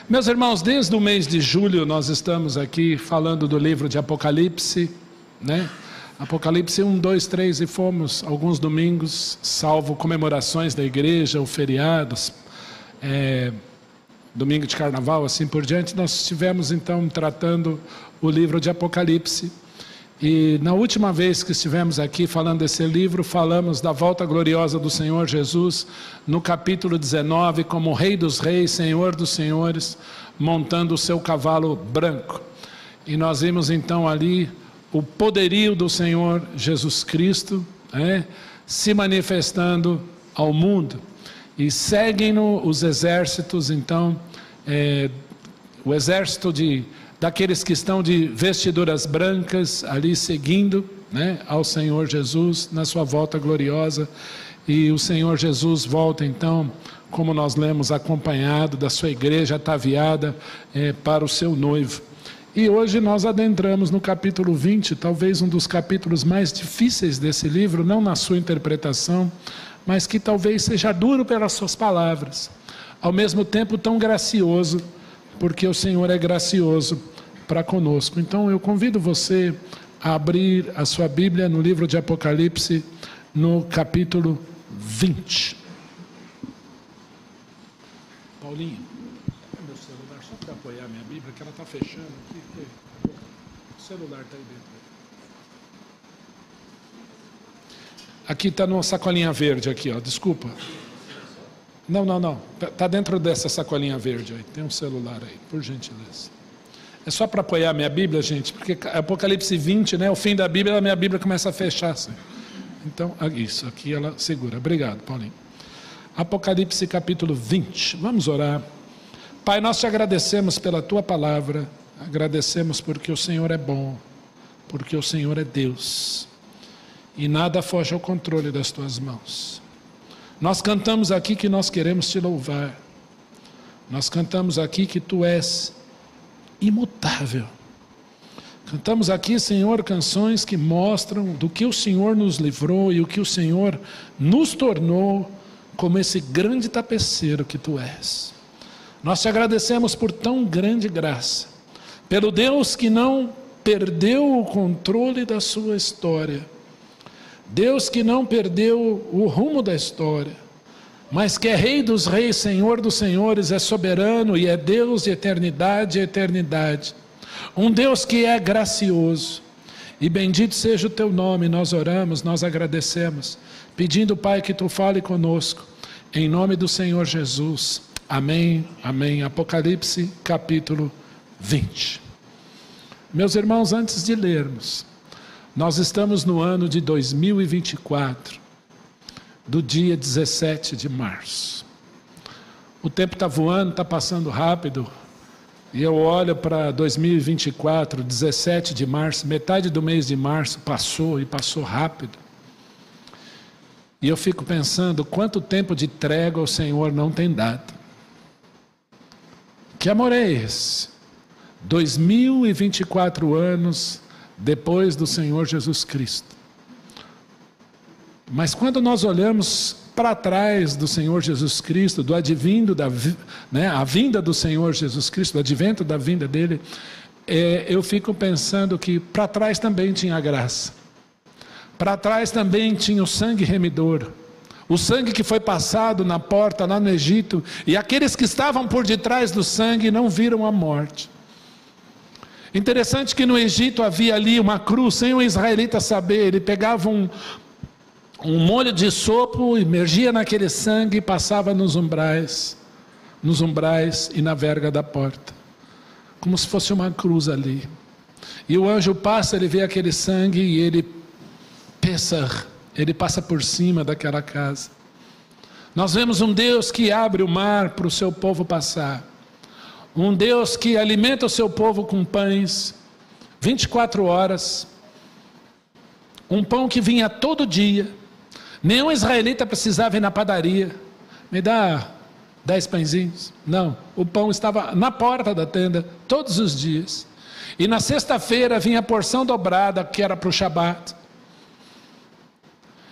Meus irmãos, desde o mês de julho nós estamos aqui falando do livro de Apocalipse, né? Apocalipse 1, 2, 3, e fomos alguns domingos, salvo comemorações da igreja, ou feriados, domingo de carnaval, assim por diante, nós estivemos então tratando o livro de Apocalipse. E na última vez que estivemos aqui falando desse livro, falamos da volta gloriosa do Senhor Jesus, no capítulo 19, como Rei dos Reis, Senhor dos Senhores, montando o seu cavalo branco. E nós vimos então ali o poderio do Senhor Jesus Cristo, se manifestando ao mundo. E seguem-no os exércitos, então, o exército daqueles que estão de vestiduras brancas, ali seguindo, ao Senhor Jesus na sua volta gloriosa. E o Senhor Jesus volta então, como nós lemos, acompanhado da sua igreja ataviada para o seu noivo. E hoje nós adentramos no capítulo 20, talvez um dos capítulos mais difíceis desse livro, não na sua interpretação, mas que talvez seja duro pelas suas palavras, ao mesmo tempo tão gracioso, porque o Senhor é gracioso para conosco. Então eu convido você a abrir a sua Bíblia no livro de Apocalipse, no capítulo 20. Paulinho, é meu celular, só para apoiar minha Bíblia, que ela está fechando aqui, porque o celular está aí dentro. Aqui está numa sacolinha verde aqui, ó, desculpa. Não, está dentro dessa sacolinha verde aí, tem um celular aí, por gentileza. É só para apoiar a minha Bíblia, gente, porque Apocalipse 20, o fim da Bíblia, a minha Bíblia começa a fechar assim. Então, isso, aqui ela segura. Obrigado, Paulinho. Apocalipse capítulo 20, vamos orar. Pai, nós te agradecemos pela tua palavra, agradecemos porque o Senhor é bom, porque o Senhor é Deus, e nada foge ao controle das tuas mãos. Nós cantamos aqui que nós queremos te louvar, nós cantamos aqui que tu és imutável. Cantamos aqui, Senhor, canções que mostram do que o Senhor nos livrou e o que o Senhor nos tornou como esse grande tapeceiro que tu és. Nós te agradecemos por tão grande graça, pelo Deus que não perdeu o controle da sua história, Deus que não perdeu o rumo da história, mas que é Rei dos Reis, Senhor dos Senhores, é soberano e é Deus de eternidade a eternidade. Um Deus que é gracioso. E bendito seja o teu nome, nós oramos, nós agradecemos, pedindo, Pai, que tu fale conosco, em nome do Senhor Jesus. Amém, amém. Apocalipse capítulo 20. Meus irmãos, antes de lermos, nós estamos no ano de 2024, do dia 17 de março. O tempo está voando, está passando rápido, e eu olho para 2024, 17 de março, metade do mês de março passou, e passou rápido. E eu fico pensando, quanto tempo de trégua o Senhor não tem dado. Que amor é esse? 2024 anos depois do Senhor Jesus Cristo. Mas quando nós olhamos para trás do Senhor Jesus Cristo, do advindo, a vinda do Senhor Jesus Cristo, do advento da vinda dele, eu fico pensando que para trás também tinha graça. Para trás também tinha o sangue remidor. O sangue que foi passado na porta lá no Egito, e aqueles que estavam por detrás do sangue não viram a morte. Interessante que no Egito havia ali uma cruz, sem o israelita saber, ele pegava um molho de sopo, imergia naquele sangue e passava nos umbrais e na verga da porta, como se fosse uma cruz ali. E o anjo passa, ele vê aquele sangue e ele passa por cima daquela casa. Nós vemos um Deus que abre o mar para o seu povo passar, um Deus que alimenta o seu povo com pães, 24 horas, um pão que vinha todo dia. Nenhum israelita precisava ir na padaria, me dá 10 pãezinhos. Não, o pão estava na porta da tenda todos os dias. E na sexta-feira vinha a porção dobrada, que era para o Shabat.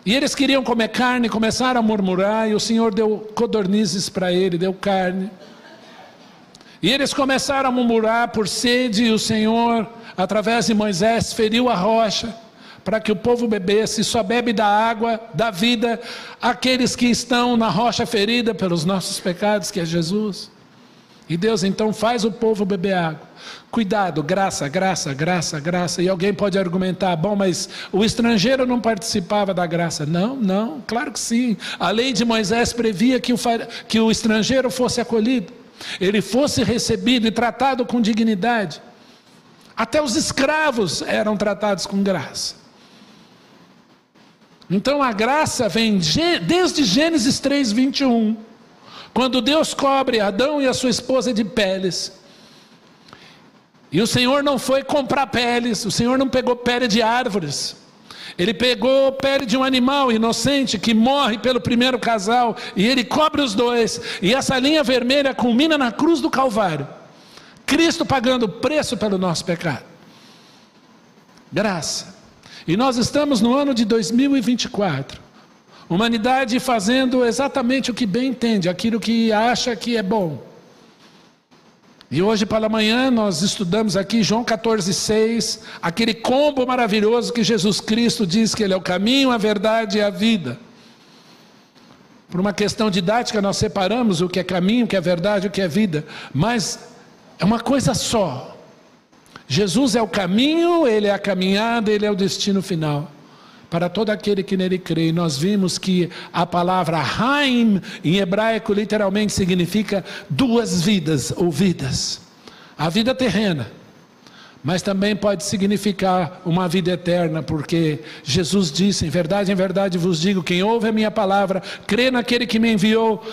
E eles queriam comer carne, começaram a murmurar, e o Senhor deu codornizes para ele, deu carne. E eles começaram a murmurar por sede, e o Senhor, através de Moisés, feriu a rocha, para que o povo bebesse. Só bebe da água da vida aqueles que estão na rocha ferida pelos nossos pecados, que é Jesus. E Deus então faz o povo beber água. Cuidado, graça, graça, graça, graça. E alguém pode argumentar, bom, mas o estrangeiro não participava da graça. Não, não, claro que sim. A lei de Moisés previa que o estrangeiro fosse acolhido, ele fosse recebido e tratado com dignidade. Até os escravos eram tratados com graça. Então a graça vem desde Gênesis 3:21, quando Deus cobre Adão e a sua esposa de peles. E o Senhor não foi comprar peles, o Senhor não pegou pele de árvores, Ele pegou pele de um animal inocente que morre pelo primeiro casal, e Ele cobre os dois, e essa linha vermelha culmina na cruz do Calvário, Cristo pagando o preço pelo nosso pecado. Graça. E nós estamos no ano de 2024, humanidade fazendo exatamente o que bem entende, aquilo que acha que é bom. E hoje pela manhã nós estudamos aqui João 14:6, aquele combo maravilhoso que Jesus Cristo diz que Ele é o caminho, a verdade e a vida. Por uma questão didática nós separamos o que é caminho, o que é verdade, o que é vida, mas é uma coisa só. Jesus é o caminho, Ele é a caminhada, Ele é o destino final para todo aquele que nele crê. E nós vimos que a palavra Haim, em hebraico, literalmente significa duas vidas, ou vidas. A vida terrena, mas também pode significar uma vida eterna, porque Jesus disse, em verdade vos digo, quem ouve a minha palavra, crê naquele que me enviou,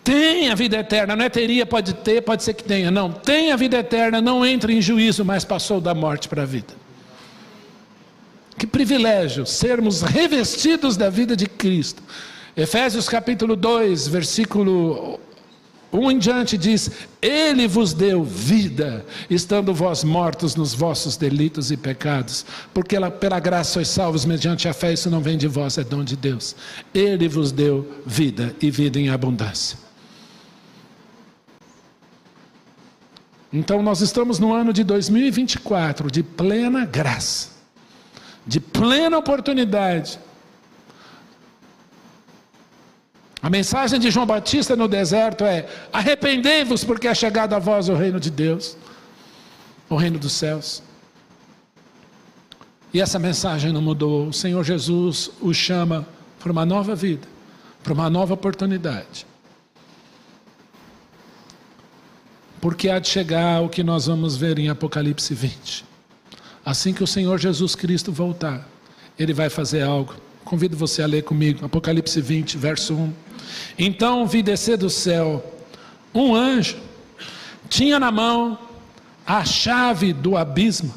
tem a vida eterna. Não é teria, pode ter, pode ser que tenha, não, tem a vida eterna, não entra em juízo, mas passou da morte para a vida. Que privilégio sermos revestidos da vida de Cristo. Efésios capítulo 2, versículo 1 em diante diz, Ele vos deu vida, estando vós mortos nos vossos delitos e pecados, porque pela graça sois salvos mediante a fé, isso não vem de vós, é dom de Deus. Ele vos deu vida, e vida em abundância. Então nós estamos no ano de 2024, de plena graça, de plena oportunidade. A mensagem de João Batista no deserto é: arrependei-vos, porque é chegado a vós o reino de Deus, o reino dos céus. E essa mensagem não mudou. O Senhor Jesus o chama para uma nova vida, para uma nova oportunidade, porque há de chegar o que nós vamos ver em Apocalipse 20. Assim que o Senhor Jesus Cristo voltar, Ele vai fazer algo. Convido você a ler comigo, Apocalipse 20, verso 1. Então vi descer do céu um anjo, tinha na mão a chave do abismo.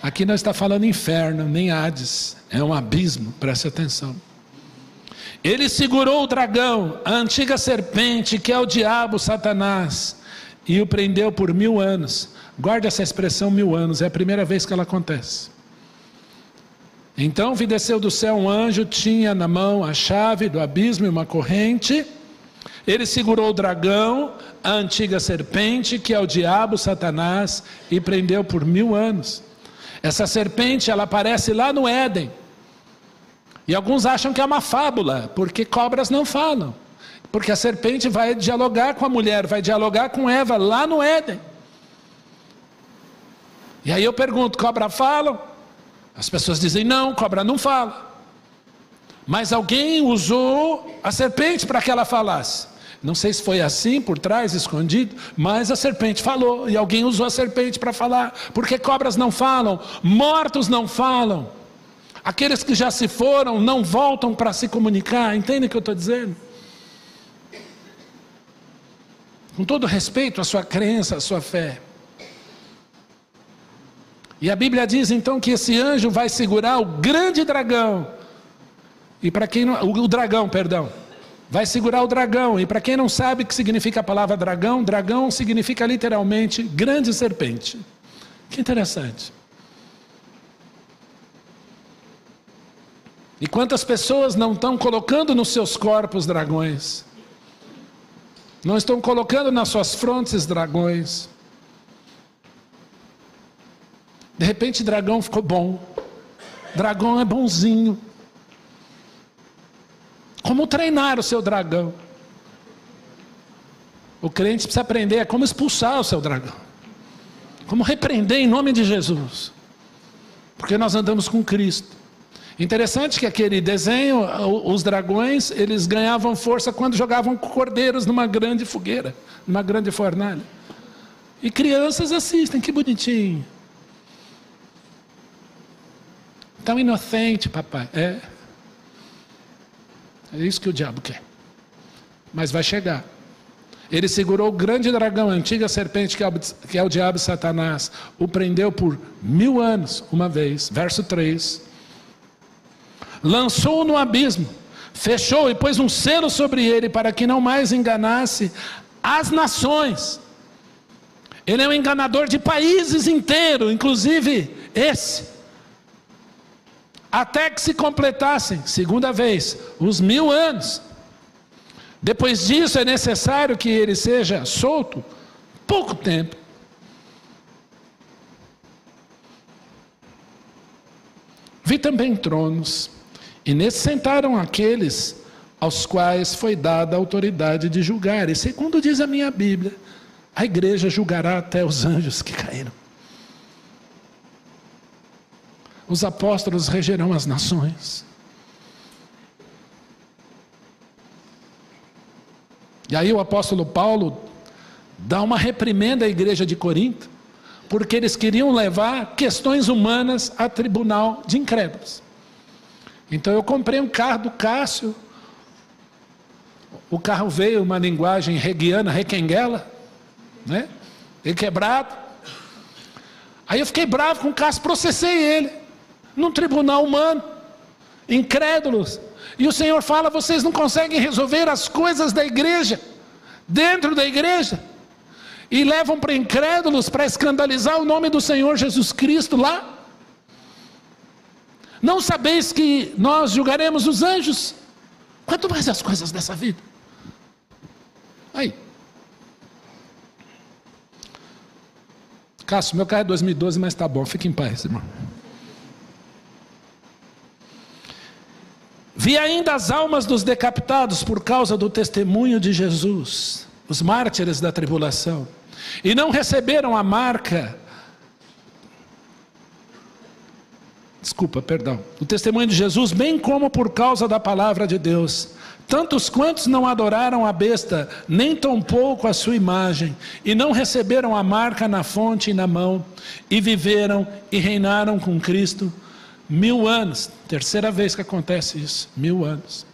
Aqui não está falando inferno, nem Hades, é um abismo, preste atenção. Ele segurou o dragão, a antiga serpente, que é o diabo, Satanás, e o prendeu por 1000 anos. Guarde essa expressão 1000 anos, é a primeira vez que ela acontece. Então vi desceu do céu um anjo, tinha na mão a chave do abismo e uma corrente. Ele segurou o dragão, a antiga serpente, que é o diabo, Satanás, e prendeu por 1000 anos. Essa serpente, ela aparece lá no Éden. E alguns acham que é uma fábula, porque cobras não falam. Porque a serpente vai dialogar com a mulher, vai dialogar com Eva lá no Éden. E aí eu pergunto, cobra fala? As pessoas dizem, não, cobra não fala. Mas alguém usou a serpente para que ela falasse. Não sei se foi assim, por trás, escondido, mas a serpente falou, e alguém usou a serpente para falar, porque cobras não falam, mortos não falam, aqueles que já se foram não voltam para se comunicar. Entende o que eu estou dizendo? Com todo respeito à sua crença, à sua fé. E a Bíblia diz então que esse anjo vai segurar o grande dragão. E para quem não, o dragão, perdão. Vai segurar o dragão. E para quem não sabe o que significa a palavra dragão, dragão significa literalmente grande serpente. Que interessante. E quantas pessoas não estão colocando nos seus corpos dragões? Não estão colocando nas suas frontes dragões. De repente, dragão ficou bom. Dragão é bonzinho. Como treinar o seu dragão? O crente precisa aprender como expulsar o seu dragão. Como repreender em nome de Jesus. Porque nós andamos com Cristo. Interessante que aquele desenho, os dragões, eles ganhavam força quando jogavam cordeiros numa grande fogueira, numa grande fornalha. E crianças assistem, que bonitinho. Tão inocente, papai. É isso que o diabo quer. Mas vai chegar. Ele segurou o grande dragão, a antiga serpente, que é o diabo e Satanás. O prendeu por 1000 anos, uma vez. Verso 3. Lançou-o no abismo, fechou e pôs um selo sobre ele, para que não mais enganasse as nações. Ele é um enganador de países inteiros, inclusive esse. Até que se completassem, segunda vez, os 1000 anos. Depois disso é necessário que ele seja solto pouco tempo. Vi também tronos, e nesses sentaram aqueles aos quais foi dada a autoridade de julgar. E segundo diz a minha Bíblia, a igreja julgará até os anjos que caíram. Os apóstolos regerão as nações. E aí o apóstolo Paulo dá uma reprimenda à igreja de Corinto, porque eles queriam levar questões humanas a tribunal de incrédulos. Então eu comprei um carro do Cássio, o carro veio uma linguagem reguiana, requenguela, né? Ele quebrado. Aí eu fiquei bravo com o Cássio, processei ele, num tribunal humano, incrédulos. E o Senhor fala, vocês não conseguem resolver as coisas da igreja, dentro da igreja, e levam para incrédulos para escandalizar o nome do Senhor Jesus Cristo lá. Não sabeis que nós julgaremos os anjos? Quanto mais as coisas dessa vida. Aí. Cássio, meu carro é 2012, mas tá bom, fique em paz, irmão. Vi ainda as almas dos decapitados por causa do testemunho de Jesus, os mártires da tribulação, e não receberam a marca, o testemunho de Jesus, bem como por causa da palavra de Deus. Tantos quantos não adoraram a besta, nem tampouco a sua imagem, e não receberam a marca na fonte e na mão, e viveram e reinaram com Cristo 1000 anos. Terceira vez que acontece isso, 1000 anos.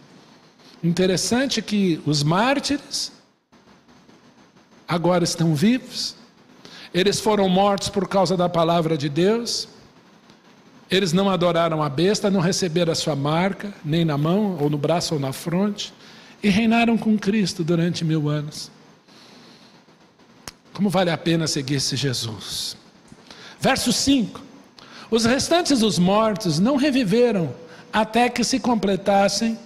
Interessante que os mártires agora estão vivos. Eles foram mortos por causa da palavra de Deus. Eles não adoraram a besta, não receberam a sua marca, nem na mão, ou no braço, ou na fronte, e reinaram com Cristo durante 1000 anos. Como vale a pena seguir esse Jesus? Verso 5. Os restantes dos mortos não reviveram, até que se completassem,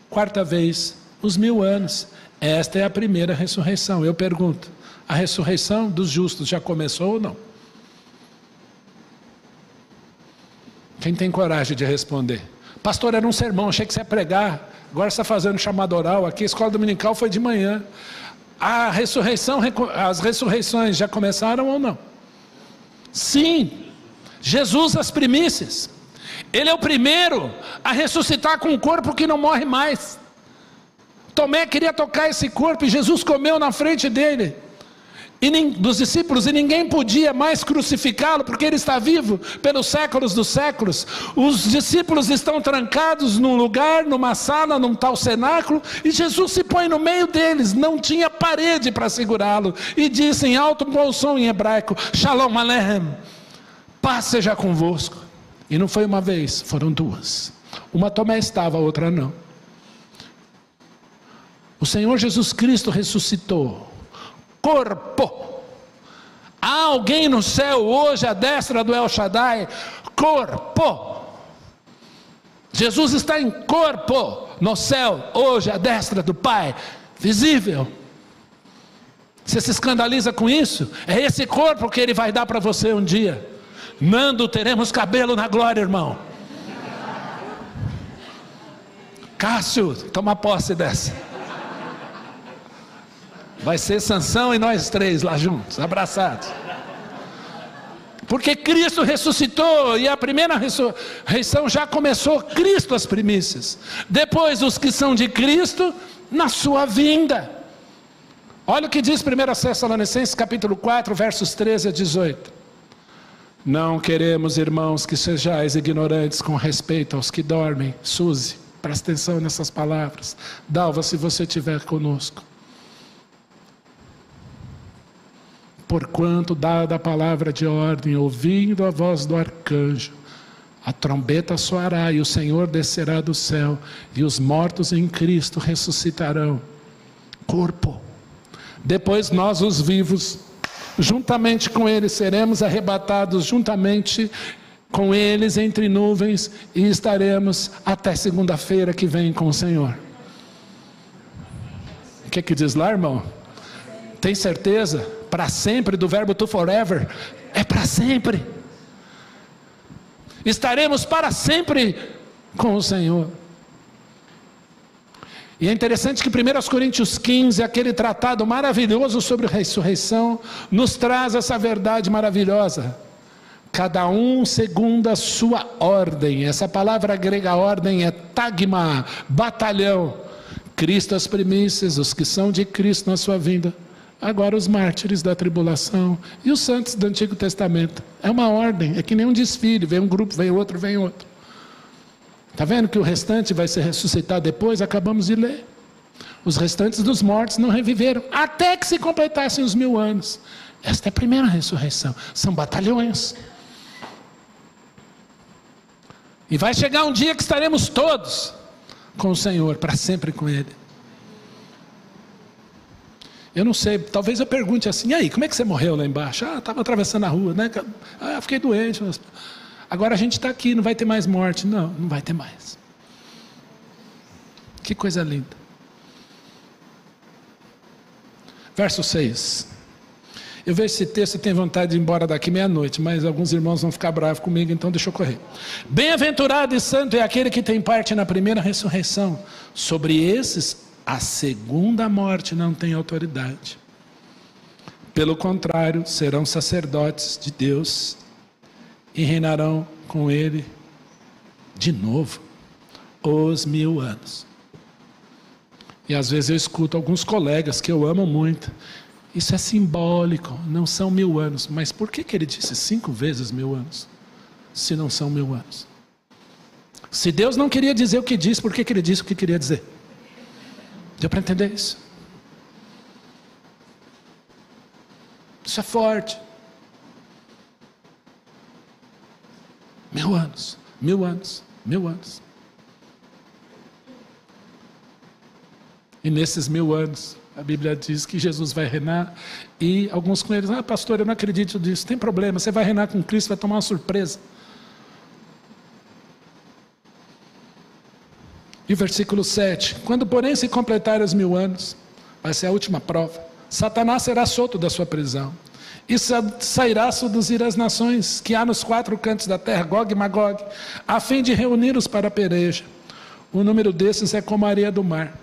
quarta vez, os 1000 anos. Esta é a primeira ressurreição. Eu pergunto, a ressurreição dos justos já começou ou não? Quem tem coragem de responder? Pastor, era um sermão, achei que você ia pregar. Agora você está fazendo chamada oral aqui. A escola dominical foi de manhã. As ressurreições já começaram ou não? Sim. Jesus as primícias. Ele é o primeiro a ressuscitar com um corpo que não morre mais. Tomé queria tocar esse corpo e Jesus comeu na frente dele. Dos discípulos, e ninguém podia mais crucificá-lo, porque ele está vivo pelos séculos dos séculos. Os discípulos estão trancados num lugar, numa sala, num tal cenáculo, e Jesus se põe no meio deles, não tinha parede para segurá-lo, e disse em alto bom som em hebraico, Shalom Aleichem, paz seja convosco. E não foi uma vez, foram duas. Uma Tomé estava, a outra não. O Senhor Jesus Cristo ressuscitou. Corpo. Há alguém no céu hoje à destra do El Shaddai? Corpo. Jesus está em corpo no céu hoje à destra do Pai, visível. Você se escandaliza com isso? É esse corpo que Ele vai dar para você um dia. Nando, teremos cabelo na glória, irmão. Cássio, toma posse dessa. Vai ser Sansão e nós três lá juntos, abraçados. Porque Cristo ressuscitou, e a primeira ressurreição já começou, Cristo as primícias. Depois os que são de Cristo, na sua vinda. Olha o que diz 1 Tessalonicenses capítulo 4, versos 13 a 18. Não queremos, irmãos, que sejais ignorantes com respeito aos que dormem. Suzy, presta atenção nessas palavras. Dalva, se você estiver conosco. Porquanto, dada a palavra de ordem, ouvindo a voz do arcanjo, a trombeta soará e o Senhor descerá do céu, e os mortos em Cristo ressuscitarão. Corpo. Depois nós, os vivos, juntamente com eles, seremos arrebatados juntamente com eles entre nuvens, e estaremos até segunda-feira que vem com o Senhor. O que diz lá, irmão? Tem certeza? Para sempre, do verbo to forever, é para sempre. Estaremos para sempre com o Senhor. E é interessante que 1 Coríntios 15, aquele tratado maravilhoso sobre a ressurreição, nos traz essa verdade maravilhosa. Cada um segundo a sua ordem. Essa palavra grega ordem é tagma, batalhão. Cristo as primícias, os que são de Cristo na sua vinda. Agora os mártires da tribulação e os santos do Antigo Testamento. É uma ordem, é que nem um desfile, vem um grupo, vem outro, vem outro. Está vendo que o restante vai ser ressuscitado depois? Acabamos de ler. Os restantes dos mortos não reviveram, até que se completassem os 1000 anos. Esta é a primeira ressurreição, são batalhões. E vai chegar um dia que estaremos todos com o Senhor, para sempre com Ele. Eu não sei, talvez eu pergunte assim, e aí, como é que você morreu lá embaixo? Ah, estava atravessando a rua, né? Ah, fiquei doente. Agora a gente está aqui, não vai ter mais morte. Não, não vai ter mais. Que coisa linda. Verso 6. Eu vejo esse texto e tenho vontade de ir embora daqui meia-noite, mas alguns irmãos vão ficar bravos comigo, então deixa eu correr. Bem-aventurado e santo é aquele que tem parte na primeira ressurreição. Sobre esses, a segunda morte não tem autoridade. Pelo contrário, serão sacerdotes de Deus e reinarão com Ele de novo os 1000 anos. E às vezes eu escuto alguns colegas que eu amo muito. Isso é simbólico, não são 1000 anos. Mas por que ele disse 5 vezes 1000 anos? Se não são 1000 anos. Se Deus não queria dizer o que disse, por que ele disse o que queria dizer? Deu para entender isso? Isso é forte. 1000 anos, 1000 anos, 1000 anos. E nesses 1000 anos, a Bíblia diz que Jesus vai reinar. E alguns com eles, pastor, eu não acredito nisso. Tem problema, você vai reinar com Cristo, vai tomar uma surpresa. E o versículo 7, quando porém se completarem os 1000 anos, vai ser a última prova, Satanás será solto da sua prisão, e sairá a seduzir as nações que há nos 4 cantos da terra, Gog e Magog, a fim de reuni-los para a peleja. O número desses é como a areia do mar.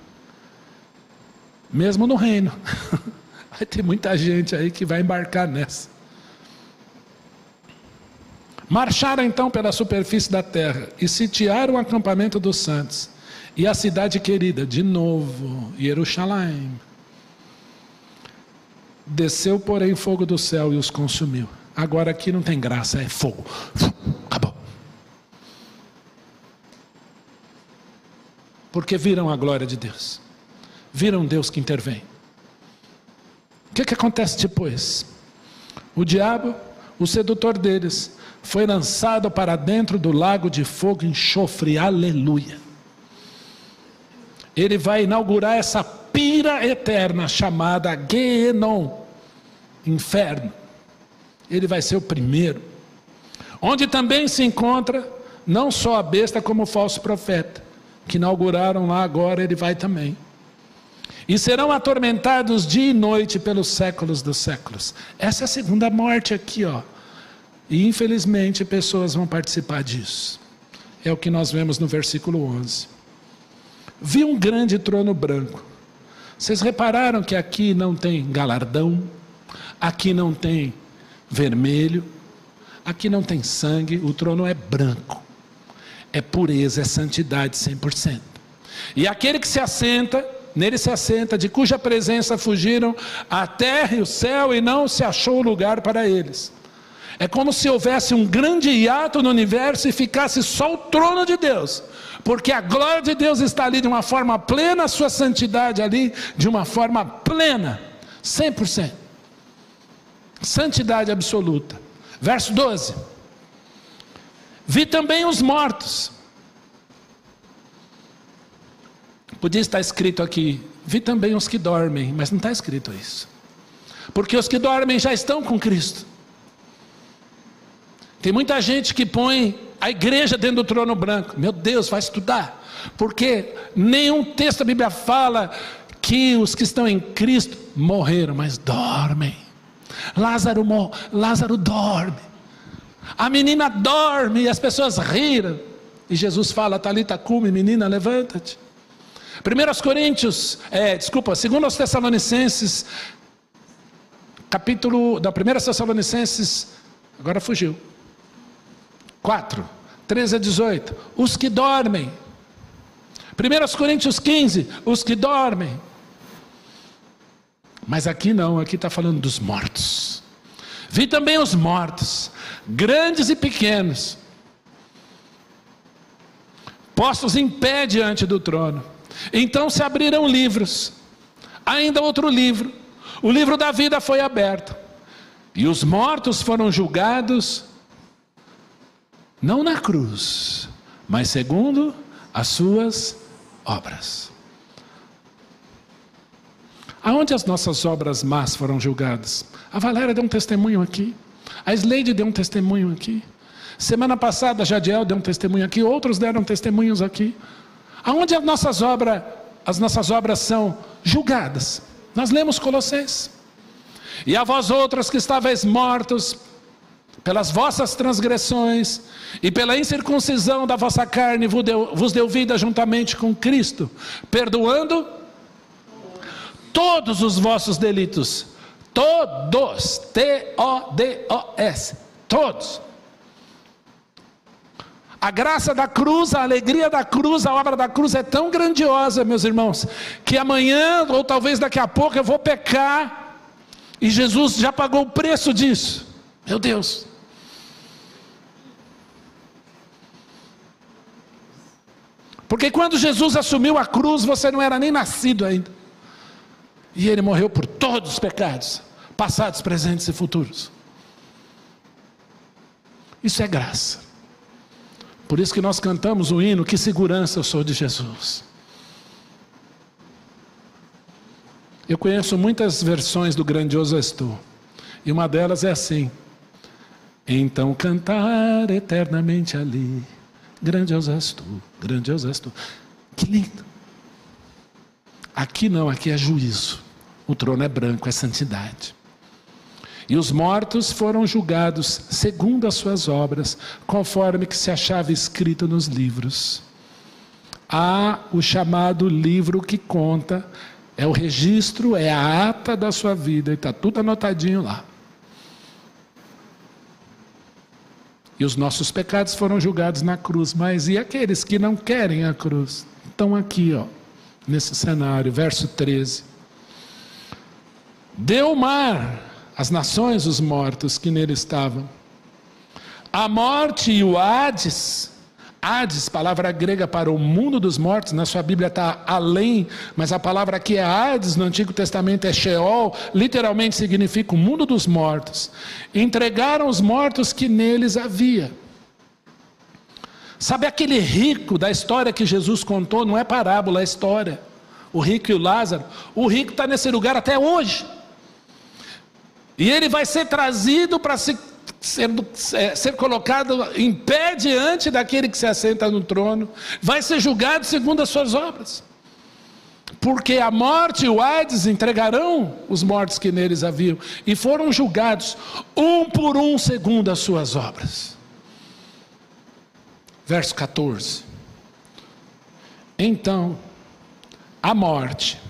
Mesmo no reino, vai ter muita gente aí que vai embarcar nessa. Marcharam então pela superfície da terra, e sitiaram o acampamento dos santos, e a cidade querida, de novo, Jerusalém. Desceu, porém, fogo do céu e os consumiu. Agora aqui não tem graça, é fogo. Acabou. Porque viram a glória de Deus. Viram Deus que intervém. O que acontece depois? O diabo, o sedutor deles, foi lançado para dentro do lago de fogo e enxofre. Aleluia. Ele vai inaugurar essa pira eterna chamada Gehenom, inferno. Ele vai ser o primeiro. Onde também se encontra não só a besta como o falso profeta, que inauguraram lá, agora ele vai também. e serão atormentados dia e noite pelos séculos dos séculos. Essa é a segunda morte aqui, ó. E infelizmente pessoas vão participar disso. É o que nós vemos no versículo 11. Vi um grande trono branco. Vocês repararam que aqui não tem galardão, aqui não tem vermelho, aqui não tem sangue, o trono é branco. É pureza, é santidade 100%. E aquele que se assenta, nele se assenta, de cuja presença fugiram a terra e o céu, e não se achou lugar para eles. É como se houvesse um grande hiato no universo e ficasse só o trono de Deus. Porque a glória de Deus está ali de uma forma plena, a sua santidade ali de uma forma plena, 100%. Santidade absoluta. Verso 12. Vi também os mortos. Podia estar escrito aqui, vi também os que dormem, mas não está escrito isso. Porque os que dormem já estão com Cristo. Tem muita gente que põe a igreja dentro do trono branco. Meu Deus, vai estudar. Porque nenhum texto da Bíblia fala que os que estão em Cristo morreram, mas dormem. Lázaro dorme. A menina dorme e as pessoas riram. E Jesus fala, Talita cumi, menina, levanta-te. 2 Tessalonicenses, capítulo, da 1 Tessalonicenses, agora fugiu. 4, 13 a 18, os que dormem. 1 Coríntios 15, os que dormem. Mas aqui não, aqui está falando dos mortos. Vi também os mortos, grandes e pequenos, postos em pé diante do trono. Então se abriram livros, ainda outro livro, o livro da vida foi aberto, e os mortos foram julgados, não na cruz, mas segundo as suas obras. Aonde as nossas obras más foram julgadas? A Valéria deu um testemunho aqui, a Sleide deu um testemunho aqui, semana passada a Jadiel deu um testemunho aqui, outros deram testemunhos aqui. Aonde as nossas obras são julgadas? Nós lemos Colossenses. E a vós outros que estáveis mortos pelas vossas transgressões e pela incircuncisão da vossa carne vos deu vida juntamente com Cristo, perdoando todos os vossos delitos. Todos, T-O-D-O-S, todos. A graça da cruz, a alegria da cruz, a obra da cruz é tão grandiosa, meus irmãos, que amanhã, ou talvez daqui a pouco, eu vou pecar, e Jesus já pagou o preço disso. Meu Deus. Porque quando Jesus assumiu a cruz, você não era nem nascido ainda. E Ele morreu por todos os pecados, passados, presentes e futuros. Isso é graça. Por isso que nós cantamos o hino, que segurança eu sou de Jesus. Eu conheço muitas versões do Grandioso És Tu, e uma delas é assim: então cantar eternamente ali, grandioso és Tu, grandioso és Tu. Que lindo. Aqui não, aqui é juízo. O trono é branco, é santidade. E os mortos foram julgados segundo as suas obras, conforme que se achava escrito nos livros. Há o chamado livro que conta, é o registro, é a ata da sua vida, e está tudo anotadinho lá. E os nossos pecados foram julgados na cruz, mas e aqueles que não querem a cruz? Estão aqui, ó, nesse cenário, verso 13. Deu o mar as nações, os mortos que nele estavam. A morte e o Hades, Hades, palavra grega para o mundo dos mortos, na sua Bíblia está além, mas a palavra aqui é Hades, no Antigo Testamento é Sheol, literalmente significa o mundo dos mortos. Entregaram os mortos que neles havia. Sabe aquele rico da história que Jesus contou? Não é parábola, é história. O rico e o Lázaro. O rico está nesse lugar até hoje. E ele vai ser trazido para ser colocado em pé diante daquele que se assenta no trono. Vai ser julgado segundo as suas obras. Porque a morte e o Hades entregarão os mortos que neles haviam, e foram julgados, um por um, segundo as suas obras. Verso 14. Então, a morte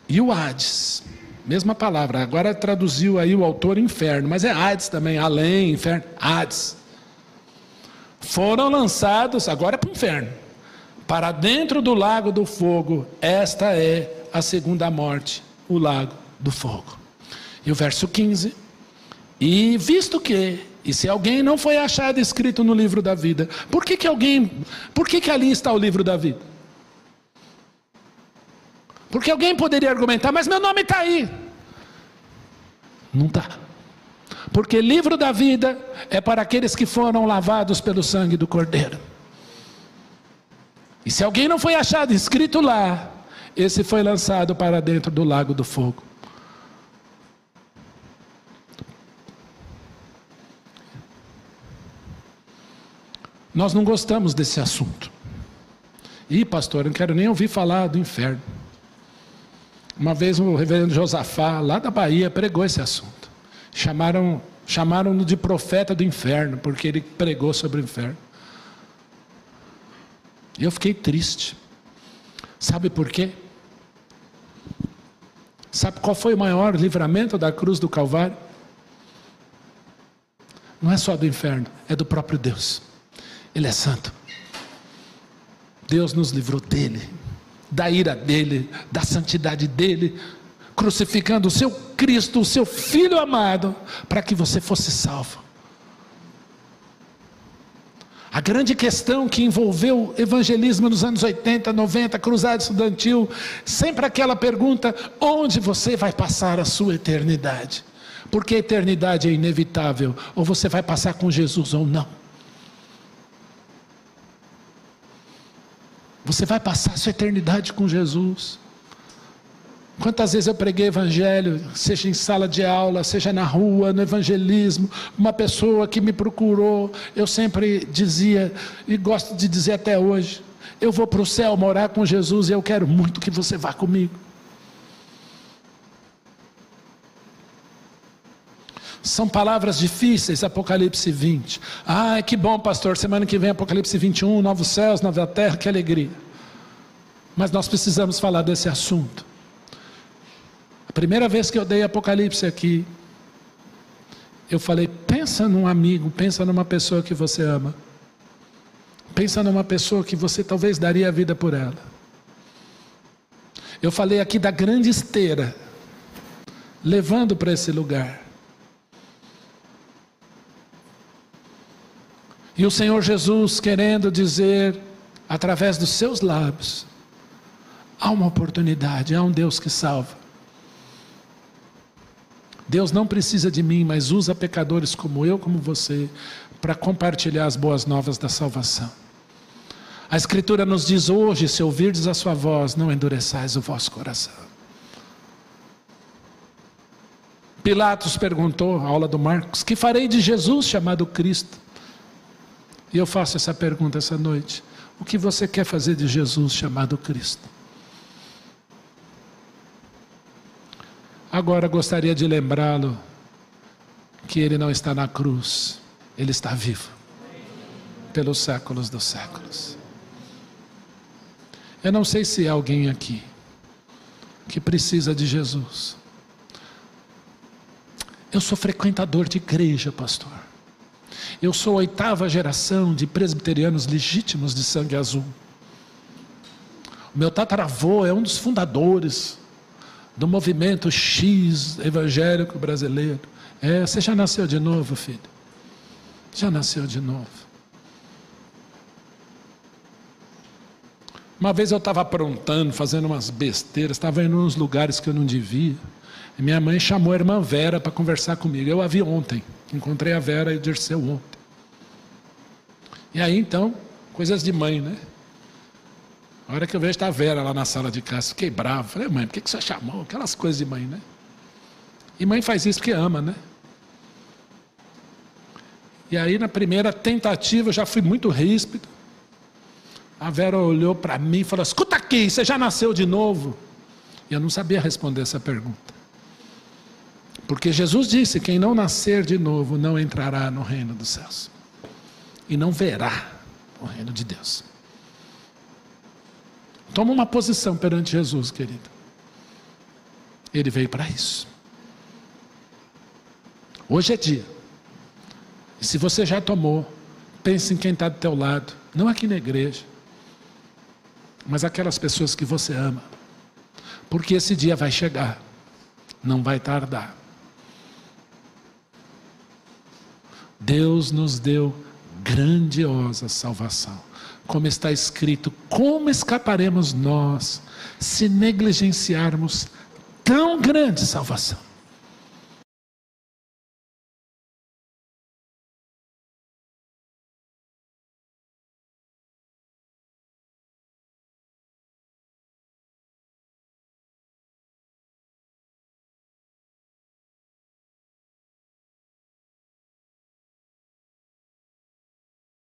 e o Hades, mesma palavra, agora traduziu aí o autor inferno, mas é Hades também, além, inferno, Hades. Foram lançados, agora é para o inferno, para dentro do lago do fogo. Esta é a segunda morte, o lago do fogo. E o verso 15: e visto que, e se alguém não foi achado escrito no livro da vida, por que ali está o livro da vida? Porque alguém poderia argumentar, mas meu nome está aí. Não está. Porque livro da vida é para aqueles que foram lavados pelo sangue do Cordeiro. E se alguém não foi achado escrito lá, esse foi lançado para dentro do lago do fogo. Nós não gostamos desse assunto. Ih, pastor, eu não quero nem ouvir falar do inferno. Uma vez o reverendo Josafá, lá da Bahia, pregou esse assunto. Chamaram-no de profeta do inferno, porque ele pregou sobre o inferno. E eu fiquei triste. Sabe por quê? Sabe qual foi o maior livramento da cruz do Calvário? Não é só do inferno, é do próprio Deus. Ele é santo. Deus nos livrou dele, da ira dele, da santidade dele, crucificando o seu Cristo, o seu Filho amado, para que você fosse salvo. A grande questão que envolveu o evangelismo nos anos 80, 90, cruzada estudantil, sempre aquela pergunta: onde você vai passar a sua eternidade? Porque a eternidade é inevitável, ou você vai passar com Jesus ou não. Você vai passar a sua eternidade com Jesus. Quantas vezes eu preguei evangelho, seja em sala de aula, seja na rua, no evangelismo, uma pessoa que me procurou, eu sempre dizia, e gosto de dizer até hoje: eu vou para o céu morar com Jesus e eu quero muito que você vá comigo. São palavras difíceis, Apocalipse 20. Ah, que bom, pastor, semana que vem Apocalipse 21, novos céus, nova terra, que alegria. Mas nós precisamos falar desse assunto. A primeira vez que eu dei Apocalipse aqui, eu falei: pensa num amigo, pensa numa pessoa que você ama. Pensa numa pessoa que você talvez daria a vida por ela. Eu falei aqui da grande esteira, levando para esse lugar. E o Senhor Jesus querendo dizer, através dos seus lábios: há uma oportunidade, há um Deus que salva. Deus não precisa de mim, mas usa pecadores como eu, como você, para compartilhar as boas novas da salvação. A Escritura nos diz hoje: se ouvirdes a sua voz, não endureçais o vosso coração. Pilatos perguntou, a aula do Marcos: que farei de Jesus chamado Cristo? E eu faço essa pergunta essa noite: o que você quer fazer de Jesus chamado Cristo? Agora gostaria de lembrá-lo que ele não está na cruz, ele está vivo, pelos séculos dos séculos. Eu não sei se há alguém aqui que precisa de Jesus. Eu sou frequentador de igreja, pastor. Eu sou a 8ª geração de presbiterianos legítimos de sangue azul. O meu tataravô é um dos fundadores do movimento X evangélico brasileiro. Você já nasceu de novo, filho? Já nasceu de novo. Uma vez eu estava aprontando, fazendo umas besteiras, estava indo nos lugares que eu não devia. E minha mãe chamou a irmã Vera para conversar comigo. Eu a vi ontem, encontrei a Vera e o Dirceu ontem. E aí então, coisas de mãe, né? A hora que eu vejo está a Vera lá na sala de casa, fiquei bravo. Falei: mãe, por que você chamou? Aquelas coisas de mãe, né? E mãe faz isso porque ama, né? E aí na primeira tentativa eu já fui muito ríspido. A Vera olhou para mim e falou: escuta aqui, aqui, você já nasceu de novo? E eu não sabia responder essa pergunta. Porque Jesus disse, quem não nascer de novo não entrará no reino dos céus. E não verá o reino de Deus. Toma uma posição perante Jesus, querido. Ele veio para isso. Hoje é dia. E se você já tomou, pense em quem está do teu lado. Não aqui na igreja, mas aquelas pessoas que você ama. Porque esse dia vai chegar. Não vai tardar. Deus nos deu grandiosa salvação. Como está escrito, como escaparemos nós se negligenciarmos tão grande salvação?